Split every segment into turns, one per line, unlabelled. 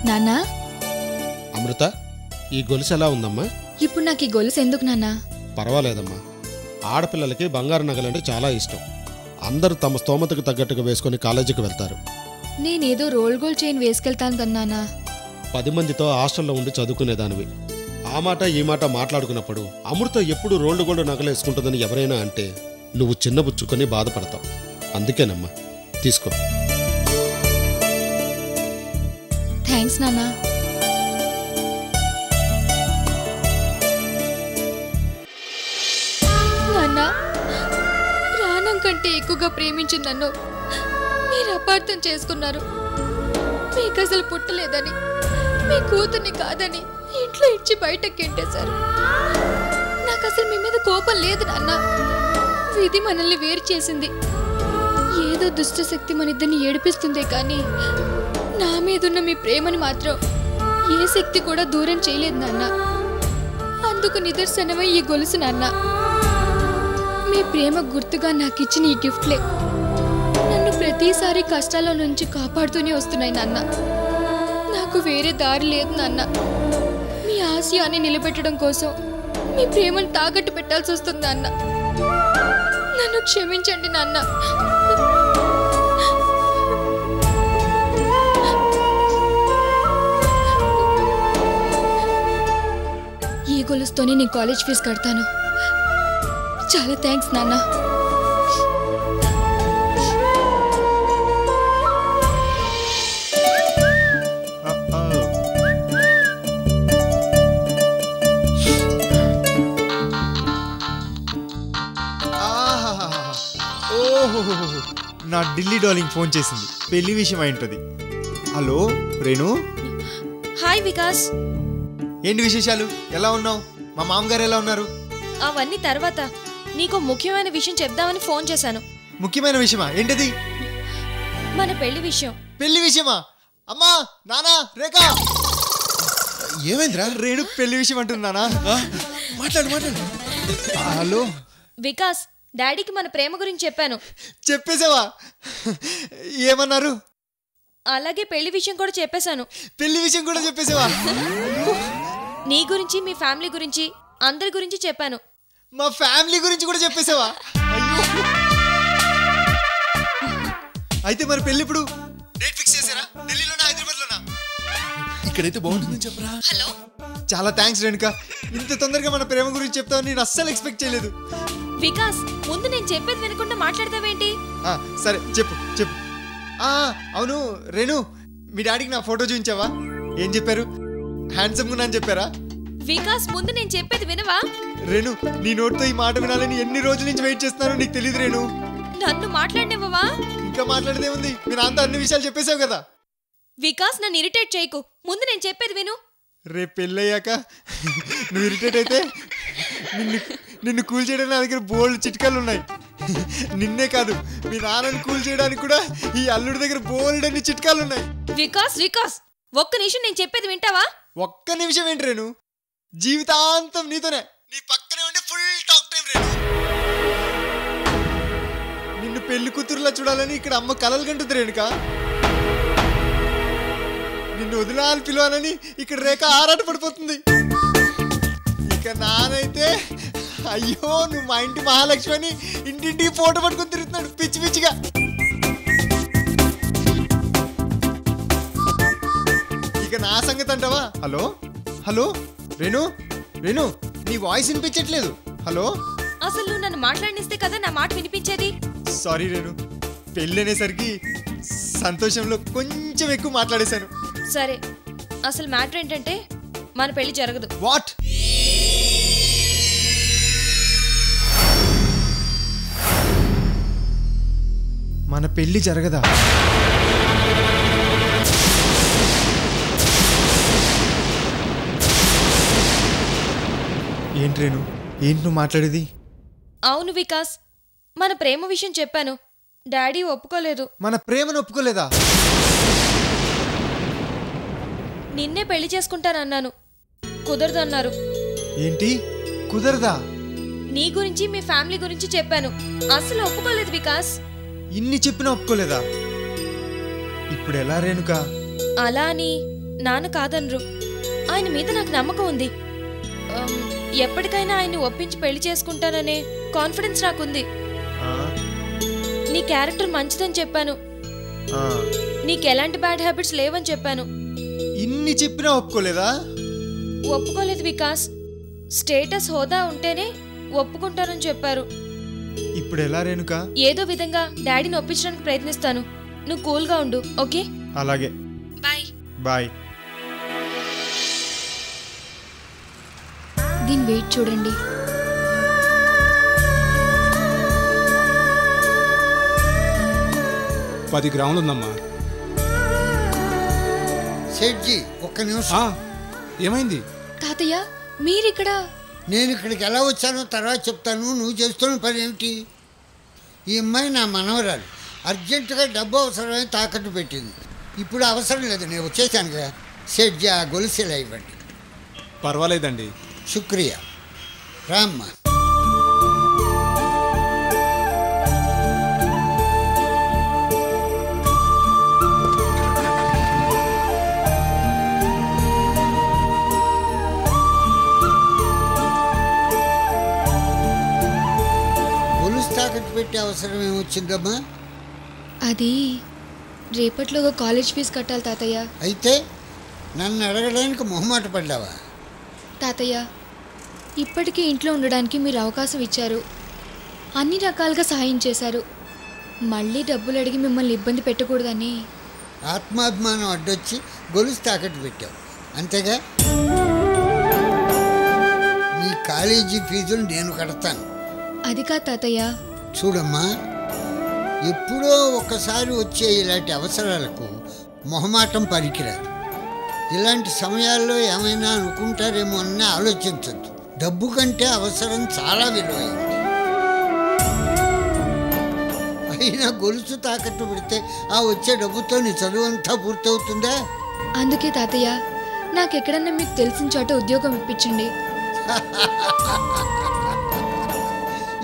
నాన్నా
అమృత, ఈ గొలుసు ఎలా ఉందమ్మా?
ఇప్పుడు నాకు ఈ గొలుసు ఎందుకు నాన్నా?
పర్వాలేదమ్మా. ఆడపిల్లలకి బంగారు నగలంటే చాలా ఇష్టం. అందరూ తమ స్తోమతకు తగ్గట్టుగా వేసుకొని కాలేజీకి వెళ్తారు.
నేనేదో రోల్ గోల్డ్ చైన్ వేసుకెళ్తాను కన్నానా.
10 మందితో హాస్టల్లో ఉండి చదువుకునేదానివి. ఆ మాట ఈ మాట మాట్లాడుకున్నప్పుడు అమృత ఎప్పుడు రోల్డ్ గోల్డ్ నగలు వేసుకుంటుందని ఎవరైనా అంటే నువ్వు చిన్నబుచ్చుకొని బాధపడతావు. అందుకేనమ్మా, తీసుకో.
థ్యాంక్స్ నాన్నా. నాన్నా, ప్రాణం కంటే ఎక్కువగా ప్రేమించిన నన్ను మీరు అపార్థం చేసుకున్నారు. మీకు అసలు పుట్టలేదని, మీ కూతుర్ని కాదని ఇంట్లో ఇచ్చి బయటకు గెంటేశారు. నాకు అసలు మీ మీద కోపం లేదు నాన్న. విధి మనల్ని వేరు చేసింది. ఏదో దుష్ట శక్తి మన ఇద్దరిని ఏడిపిస్తుందే కానీ నా మీదున్న మీ ప్రేమని మాత్రం ఏ శక్తి కూడా దూరం చేయలేదు నాన్న. అందుకు నిదర్శనమై ఈ గొలుసు నాన్న. మీ ప్రేమ గుర్తుగా నాకు ఇచ్చిన ఈ గిఫ్ట్లే నన్ను ప్రతిసారి కష్టాల నుంచి కాపాడుతూనే వస్తున్నాయి నాన్న. నాకు వేరే దారి లేదు నాన్న. మీ ఆశయాన్ని నిలబెట్టడం కోసం మీ ప్రేమను తాకట్టు పెట్టాల్సి వస్తుంది నాన్న. నన్ను క్షమించండి నాన్న. ఈ గొలుసుతోనే నేను కాలేజ్ ఫీజు కడతాను. చాలా థ్యాంక్స్ నాన్న.
నా ఢిల్లీ డార్లింగ్ ఫోన్ చేసింది. పెళ్లి విషయం అయింటది. హలో రేణు.
హాయ్ వికాస్.
ఏంటి విశేషాలు? ఎలా ఉన్నావు? మా మామగారు ఎలా ఉన్నారు?
అవన్నీ తర్వాత. నీకు ముఖ్యమైన విషయం చెప్దామని ఫోన్ చేశాను.
ముఖ్యమైన విషయమా? ఏంటది?
మన పెళ్లి విషయం.
పెళ్లి విషయమా? అమ్మా, నానా, రేఖ.
ఏమైందిరా?
రేణు పెళ్లి విషయం అంటుంది నానా.
మాట్లాడు.
హలో
వికాస్, డాడీకి మన ప్రేమ గురించి చెప్పాను.
చెప్పేసావా? ఏమన్నారు?
అలాగే పెళ్లి విషయం కూడా చెప్పేశాను.
పెళ్లి విషయం కూడా చెప్పేసావా?
నీ గురించి, మీ ఫ్యామిలీ గురించి, అందరి గురించి చెప్పాను.
మా ఫ్యామిలీ గురించి కూడా చెప్పేసావా? అయితే మరి పెళ్లి ఇప్పుడు డేట్ ఫిక్స్ చేశారా? ఢిల్లీలోనా, హైదరాబాద్లోనా?
ఇక్కడైతే బాగుంటుందని చెప్పరా.
హలో.
చాలా థ్యాంక్స్ రేణుక. ఇంత తొందరగా మన ప్రేమ గురించి చెప్తావని నేను అస్సలు ఎక్స్పెక్ట్ చేయలేదు.
వికాస్, ముందు నేను చెప్పేది వినకుండా మాట్లాడతావేంటి?
సరే చెప్పు. అవును రేణు, మీ డాడీకి నా ఫోటో చూపించావా? ఏం చెప్పారు? హ్యాండ్సమ్ గా అని చెప్పారా?
వికాస్, ముందు నేను చెప్పేది వినవా?
రేణు, నీ నోటితో ఈ మాట వినాలని ఎన్ని రోజుల నుంచి వెయిట్ చేస్తున్నానో నీకు తెలియదు రేణు.
నన్ను మాట్లాడినవ్వవా?
ఇంకా మాట్లాడదే ఉంది. మీరు అంతా అన్ని విషయాలు చెప్పేశావు కదా.
వికాస్, నన్ను ఇరిటేట్ చేయకు. ముందు నేను చెప్పేది విను.
రేపు పెళ్ళయ్యాక నువ్వు ఇరిటేట్ అయితే నిన్ను కూల్ చేయడానికి నా దగ్గర బోల్డ్ చిట్కాలు ఉన్నాయి. నిన్నే కాదు, మీ నాన్నని కూల్ చేయడానికి కూడా ఈ అల్లుడి దగ్గర బోల్డ్ అన్ని చిట్కాలు ఉన్నాయి.
వికాస్, ఒక్క నిమిషం నేను చెప్పేది వింటావా?
ఒక్క నిమిషం ఏంటి రేణు? జీవితాంతం నీతోనే, నీ పక్కనే ఉండి ఫుల్ టాక్ టైం రేణు. నిన్ను పెళ్లి కూతురులా చూడాలని ఇక్కడ అమ్మ కలలు కంటుంది రేణుక. నిన్ను వదిలాలని పిలవాలని ఇక్కడ రేఖ ఆరాట పడిపోతుంది. ఇక నానైతే అయ్యో నువ్వు మా ఇంటి మహాలక్ష్మి అని ఇంటింటికి ఫోటో పట్టుకొని తిరుగుతున్నాడు పిచ్చి పిచ్చిగా. ఇక నా సంగతి అంటావా? హలో రేణు, నీ వాయిస్ వినిపించట్లేదు. హలో.
అసలు నువ్వు నన్ను మాట్లాడిస్తే కదా నా మాట వినిపించేది.
సారీ రేణు, పెళ్ళి అనేసరికి సంతోషంలో కొంచెం ఎక్కువ మాట్లాడేశాను.
సరే, అసలు మ్యాటర్ ఏంటంటే మన పెళ్లి జరగదు.
వాట్? మన పెళ్లి జరగదా? ఏంటి రేణు, ఏంటి నువ్వు మాట్లాడేది?
అవును వికాస్, మన ప్రేమ విషయం చెప్పాను. డాడీ ఒప్పుకోలేదు.
మన ప్రేమను ఒప్పుకోలేదా?
నిన్నే పెళ్లి చేసుకుంటానన్నాను, కుదరదన్నారు.
ఏంటి కుదరదా?
నీ గురించి, మీ ఫ్యామిలీ గురించి చెప్పాను. అసలు ఒప్పుకోలేదు వికాస్.
ఇన్ని చెప్పినా ఒప్పుకోలేదా? ఇప్పుడు ఎలా రేణుక?
అలా అని నాన్న కాదనరు. ఆయన మీద నాకు నమ్మకం ఉంది. ఎప్పటికైనా ఆయన్ని ఒప్పించి పెళ్లి చేసుకుంటాననే కాన్ఫిడెన్స్ నాకుంది. నీ క్యారెక్టర్ మంచిదని చెప్పాను. నీకెలాంటి బ్యాడ్ హ్యాబిట్స్ లేవని చెప్పాను.
ఇన్ని చెప్పినా ఒప్పుకోలేదా?
ఒప్పుకోలేదు వికాస్. స్టేటస్ హోదా ఉంటేనే ఒప్పుకుంటానని చెప్పారు.
ఇప్పుడు ఎలా రేణుక?
ఏదో విధంగా డాడీని ఒప్పించడానికి ప్రయత్నిస్తాను. నువ్వు కూల్గా ఉండు, ఓకే?
అలాగే,
బాయ్.
బాయ్.
దీని వెయిట్ చూడండి.
$10 గ్రాములు ఉందమ్మా.
సెట్జీ ఒక్క నిమిషం.
ఏమైంది
తాతయ్య మీరిక్కడ?
నేను ఇక్కడికి ఎలా వచ్చానో తర్వాత చెప్తాను. నువ్వు చేస్తున్న పని ఏమిటి? ఈ అమ్మాయి నా మనవరాలు. అర్జెంటుగా డబ్బు అవసరమని తాకట్టు పెట్టింది. ఇప్పుడు అవసరం లేదు, నేను వచ్చేసాను కదా. సెట్జీ ఆ గొలుసులా ఇవ్వండి.
పర్వాలేదండి.
శుక్రియా. రామ్మా. గొలుసు తాకట్టు పెట్టే అవసరం ఏమొచ్చిందమ్మా?
అది రేపట్లోగా కాలేజ్ ఫీజు కట్టాలి తాతయ్య.
అయితే నన్ను అడగడానికి మొహమాట పడ్డావా?
తాతయ్య ఇప్పటికీ ఇంట్లో ఉండడానికి మీరు అవకాశం ఇచ్చారు, అన్ని రకాలుగా సహాయం చేశారు. మళ్ళీ డబ్బులు అడిగి మిమ్మల్ని ఇబ్బంది పెట్టకూడదని
ఆత్మాభిమానం అడ్డొచ్చి గొలుసు తాకట్టు పెట్టావు, అంతేగా? నీ కాలేజీ ఫీజులు నేను కడతాను.
అది కాదు తాతయ్య.
చూడమ్మా, ఎప్పుడో ఒక్కసారి వచ్చే ఇలాంటి అవసరాలకు మొహమాటం పనికిరాదు. ఇలాంటి సమయాల్లో ఏమైనా అనుకుంటారేమో అన్న ఆలోచించద్దు. డబ్బు కంటే అవసరం చాలా విలువైంది. అయినా గొలుసు తాకట్టు పెడితే ఆ వచ్చే డబ్బుతో నీ చదువు అంతా పూర్తవుతుందా?
అందుకే తాతయ్య నాకెక్కడన్నా మీకు తెలిసిన చోట ఉద్యోగం ఇప్పించండి.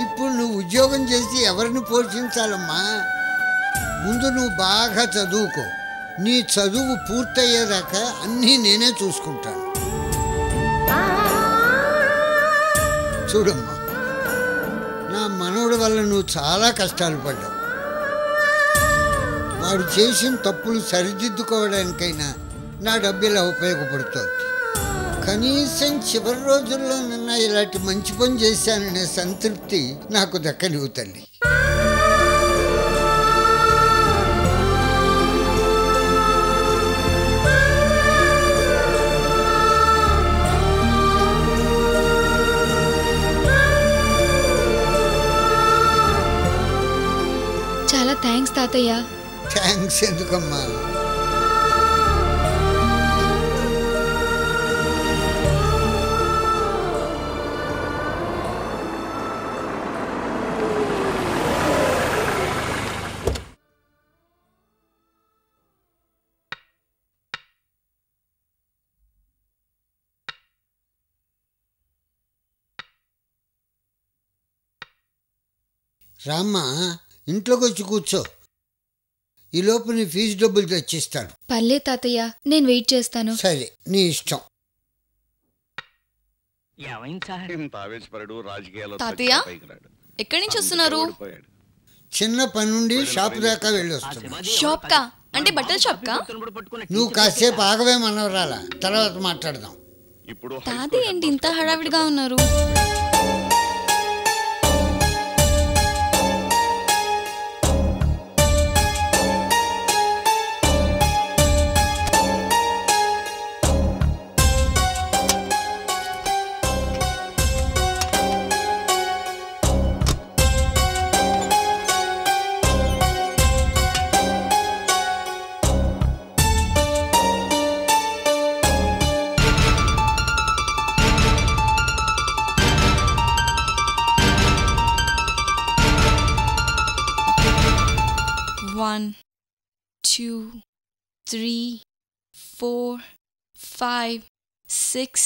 ఇప్పుడు నువ్వు ఉద్యోగం చేసి ఎవరిని పోషించాలమ్మా? ముందు నువ్వు బాగా చదువుకో. నీ చదువు పూర్తయ్యేదాకా అన్నీ నేనే చూసుకుంటాను. చూడమ్మా, నా మనవడి వల్ల నువ్వు చాలా కష్టాలు పడ్డావు. వాడు చేసిన తప్పులు సరిదిద్దుకోవడానికైనా నా డబ్బు ఇలా ఉపయోగపడుతుంది. కనీసం చివరి రోజుల్లో నిన్న ఇలాంటి మంచి పని చేశాననే సంతృప్తి నాకు దక్కనివ్వు తల్లి.
చాలా థ్యాంక్స్ తాతయ్య.
థ్యాంక్స్ ఎందుకమ్మా? రామ్మా, ఇంట్లోకి వచ్చి కూర్చో. ఈలోపు నీ ఫీజు డబ్బులు తెచ్చిస్తాను.
పర్లే తాతయ్య, నేను వెయిట్ చేస్తాను.
సరే, నీ ఇష్టం.
తాతయ్య ఎక్కడి నుంచి వస్తున్నారు?
చిన్న పని నుండి షాప్ దాకా వెళ్ళి వస్తున్నా.
షాప్ కా? అంటే బట్టల షాప్ కా?
నువ్వు కాసేపు ఆగవే మనవరాలా, తర్వాత మాట్లాడదాం.
తాతయ్య ఏంటి ఇంత హడావిడిగా ఉన్నారు? One, 2, 3, 4, 5, 6,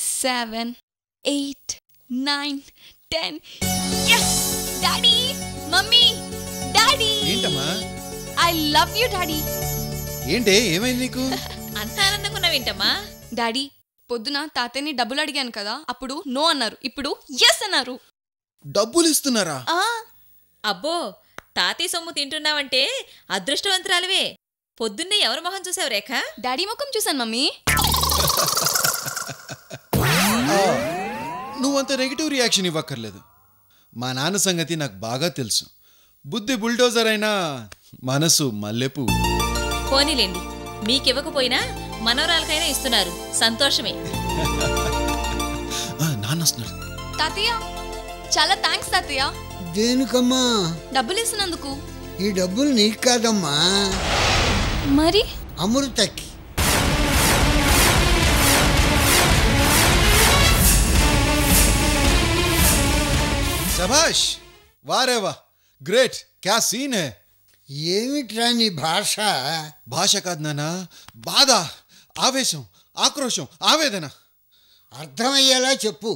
7, 8, 9, 10. Yes! Daddy! Mummy! Daddy!
ఏంటమ్మా?
I love you, Daddy.
ఏంటి ఏమైంది నీకు?
అంత
ఆనందంగా ఉన్నావేంటమ్మా?
డాడీ పొద్దున తాతయ్యని డబ్బులు అడిగాను కదా, అప్పుడు నో అన్నారు, ఇప్పుడు ఎస్ అన్నారు.
డబ్బులు ఇస్తున్నారా?
అబ్బో, తాతయ్య సొమ్ము తింటున్నావంటే అదృష్టవంతురాలివే. పొద్దున్నే ఎవరి మొహం చూసావు రేఖ?
డాడీ ముఖం చూశాను మమ్మీ.
నువ్వంత నెగిటివ్ రియాక్షన్ ఇవ్వక్కర్లేదు. మా నాన్న సంగతి నాకు బాగా తెలుసు. బుద్ధి బుల్డోజర్ అయినా మనసు మల్లెపు.
పోనీలేండి, మీకివ్వకపోయినా మనవరాలకైనా ఇస్తున్నారు, సంతోషమే.
నాన్న వస్తున్నారు.
తాతయ్య చాలా థ్యాంక్స్ తాతయ్య.
దేనికమ్మా?
డబ్బులు ఇస్తున్నందుకు.
ఈ డబ్బులు నీకు కాదమ్మా,
మరి
అమృతకి.
శభాష్, వారేవా, గ్రేట్, క్యా సీన్ హై.
ఏమిట్రా నీ భాష?
భాష కాదు నాన్న, బాధ, ఆవేశం, ఆక్రోశం, ఆవేదన.
అర్థమయ్యేలా చెప్పు.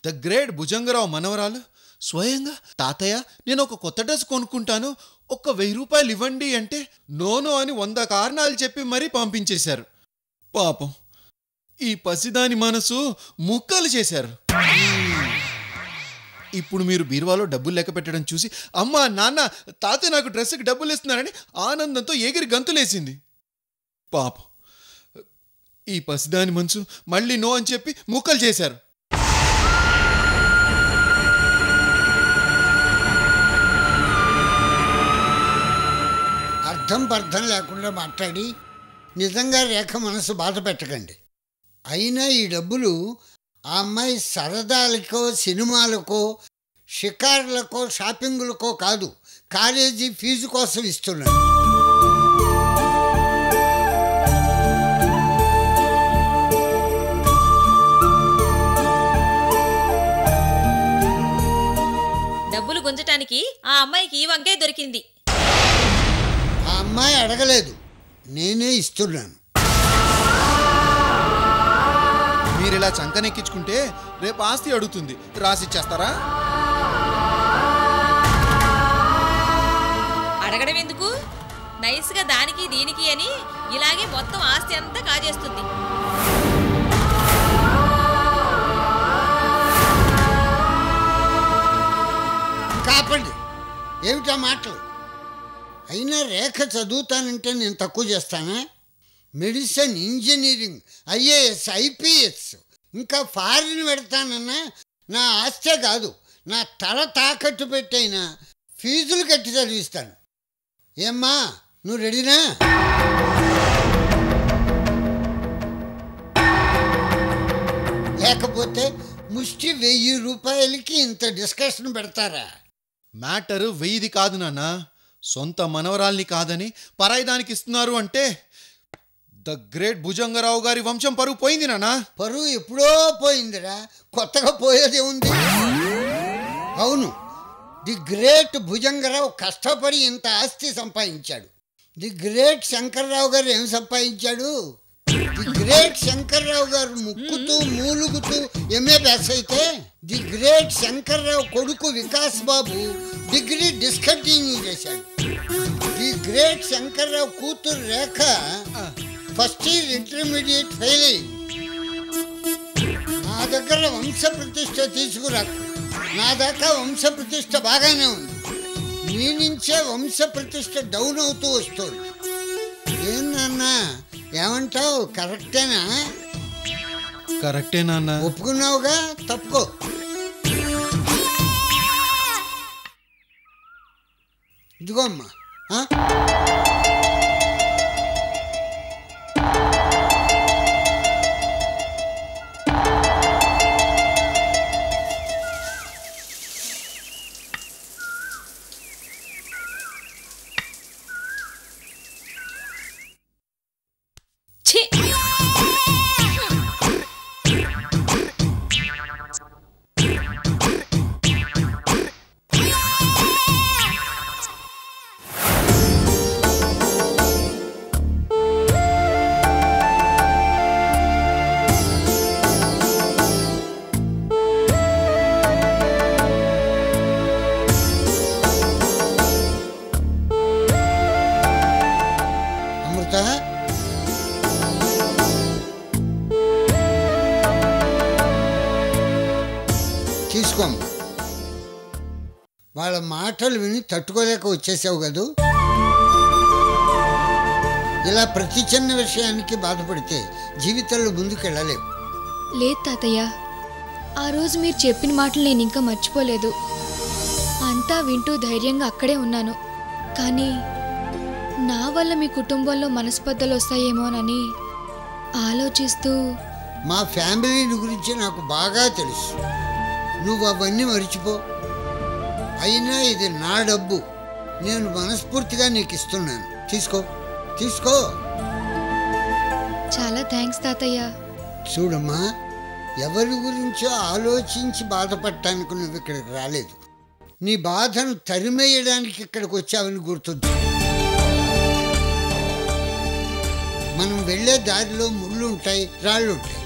ద గ్రేట్ భుజంగరావు మనవరాలు స్వయంగా తాతయ్య నేను ఒక కొత్త డ్రెస్ కొనుక్కుంటాను, ఒక్క 1000 రూపాయలు ఇవ్వండి అంటే నోనో అని 100 కారణాలు చెప్పి మరీ పంపించేశారు. పాపం ఈ పసిదాని మనసు ముక్కలు చేశారు. ఇప్పుడు మీరు బీరువాలో డబ్బులు లెక్క పెట్టడం చూసి అమ్మా నాన్న తాతయ్య నాకు డ్రెస్కి డబ్బులు ఇస్తున్నారని ఆనందంతో ఎగిరి గంతులేసింది. పాపం ఈ పసిదాని మనసు మళ్ళీ నో అని చెప్పి ముక్కలు చేశారు.
అర్థం లేకుండా మాట్లాడి నిజంగా రేఖ మనసు బాధ పెట్టకండి. అయినా ఈ డబ్బులు ఆ అమ్మాయి సరదాలకో, సినిమాలకో, షికారులకో, షాపింగులకో కాదు, కాలేజీ ఫీజు కోసం ఇస్తున్నాడు.
డబ్బులు గుంజటానికి ఆ అమ్మాయికి ఈ వంకే దొరికింది.
ఆ అమ్మాయి అడగలేదు, నేనే ఇస్తున్నాను.
మీరు ఇలా చంకనెక్కించుకుంటే రేపు ఆస్తి అడుగుతుంది, రాసిచ్చేస్తారా?
అడగడం ఎందుకు? నైస్గా దానికి దీనికి అని ఇలాగే మొత్తం ఆస్తి అంతా కాజేస్తుంది.
కాపండి, ఏమిటా మాటలు? అయినా రేఖ చదువుతానంటే నేను తక్కువ చేస్తానా? మెడిసిన్, ఇంజనీరింగ్, ఐఏఎస్, ఐపీఎస్, ఇంకా ఫారిన్ పెడతానన్నా నా ఆస్తే కాదు, నా తల తాకట్టు పెట్టైనా ఫీజులు కట్టి చదివిస్తాను. ఏమ్మా, నువ్వు రెడీనా? లేకపోతే ముష్టి 1000 రూపాయలకి ఇంత డిస్కషన్ పెడతారా?
మ్యాటరు 1000 కాదు నాన్న, సొంత మనవరాల్ని కాదని పరాయిదానికి ఇస్తున్నారు అంటే ద గ్రేట్ భుజంగరావు గారి వంశం పరువు పోయింది నాన్న.
పరువు ఎప్పుడో పోయిందిరా, కొత్తగా పోయేది ఉంది. అవును, ది గ్రేట్ భుజంగరావు కష్టపడి ఇంత ఆస్తి సంపాదించాడు. ది గ్రేట్ శంకర్రావు గారు ఏం సంపాదించాడు? ది గ్రేట్ శంకర్రావు గారు ముక్కుతూ మూలుగుతూ ఎంఏ పాస్ అయితే, ది గ్రేట్ శంకర్రావు కొడుకు వికాస్ బాబు డిగ్రీ డిస్కంటిన్యూ చేశాడు. ది గ్రేట్ శంకర్రావు కూతురు రేఖ ఫస్ట్ ఇయర్ ఇంటర్మీడియట్ ఫెయిల్ అయింది. నా దగ్గర వంశ ప్రతిష్ట తీసుకురాకు, నా దాకా వంశ ప్రతిష్ట బాగానే ఉంది. నీ నుంచే వంశ ప్రతిష్ట డౌన్ అవుతూ వస్తుంది. ఏందన్నా, ఏమంటావు? కరెక్టేనా?
కరెక్టే నాన్న.
ఒప్పుకున్నావుగా, తప్పుకో. ఇదిగో అమ్మా. తీసుకోమ్మ. వాళ్ళ మాటలు విని తట్టుకోలేక వచ్చేసావు కదూ. ఇలా ప్రతి చిన్న విషయానికి బాధపడితే జీవితంలో ముందుకెళ్ళలేవు.
లేదు తాతయ్య, ఆ రోజు మీరు చెప్పిన మాటలు నేను ఇంకా మర్చిపోలేదు. అంతా వింటూ ధైర్యంగా అక్కడే ఉన్నాను. కానీ నా వల్ల మీ కుటుంబంలో మనస్పర్ధలు వస్తాయేమోనని ఆలోచిస్తూ.
మా ఫ్యామిలీని గురించి నాకు బాగా తెలుసు. నువ్వు అవన్నీ మర్చిపో. అయినా ఇది నా డబ్బు, నేను మనస్ఫూర్తిగా నీకు ఇస్తున్నాను. తీసుకో తీసుకో.
చాలా థ్యాంక్స్ తాతయ్య.
చూడమ్మా, ఎవరి గురించో ఆలోచించి బాధపడటానికి నువ్వు ఇక్కడికి రాలేదు. నీ బాధను తరిమేయడానికి ఇక్కడికి వచ్చావని గుర్తుంది. మనం వెళ్ళే దారిలో ముళ్ళు ఉంటాయి, రాళ్ళు ఉంటాయి.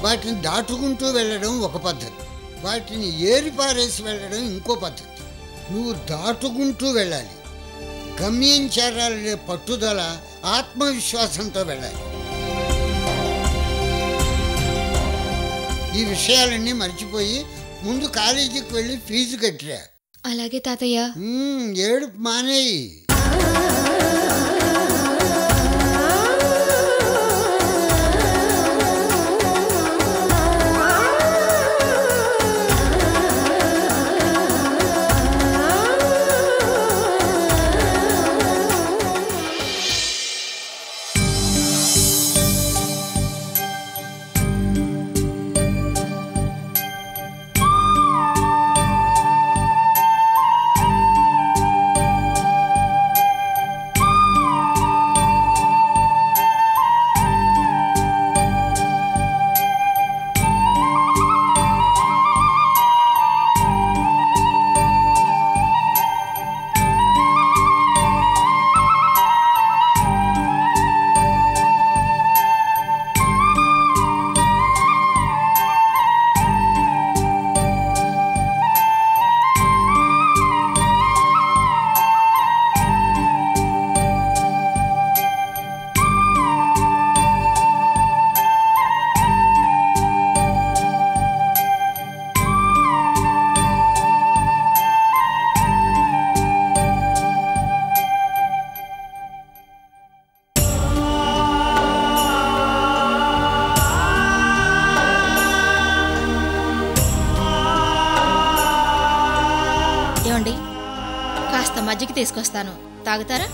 వాటిని దాటుకుంటూ వెళ్ళడం ఒక పద్ధతి, వాటిని ఏరిపారేసి వెళ్ళడం ఇంకో పద్ధతి. నువ్వు దాటుకుంటూ వెళ్ళాలి. గమ్యం చేరాలనే పట్టుదల, ఆత్మవిశ్వాసంతో వెళ్ళాలి. ఈ విషయాలన్నీ మర్చిపోయి ముందు కాలేజీకి వెళ్ళి ఫీజు కట్టిరా.
అలాగే తాతయ్య.
ఏడుపు మానేయి.
కాస్త మజ్జిగ తీసుకొస్తాను, తాగుతారా?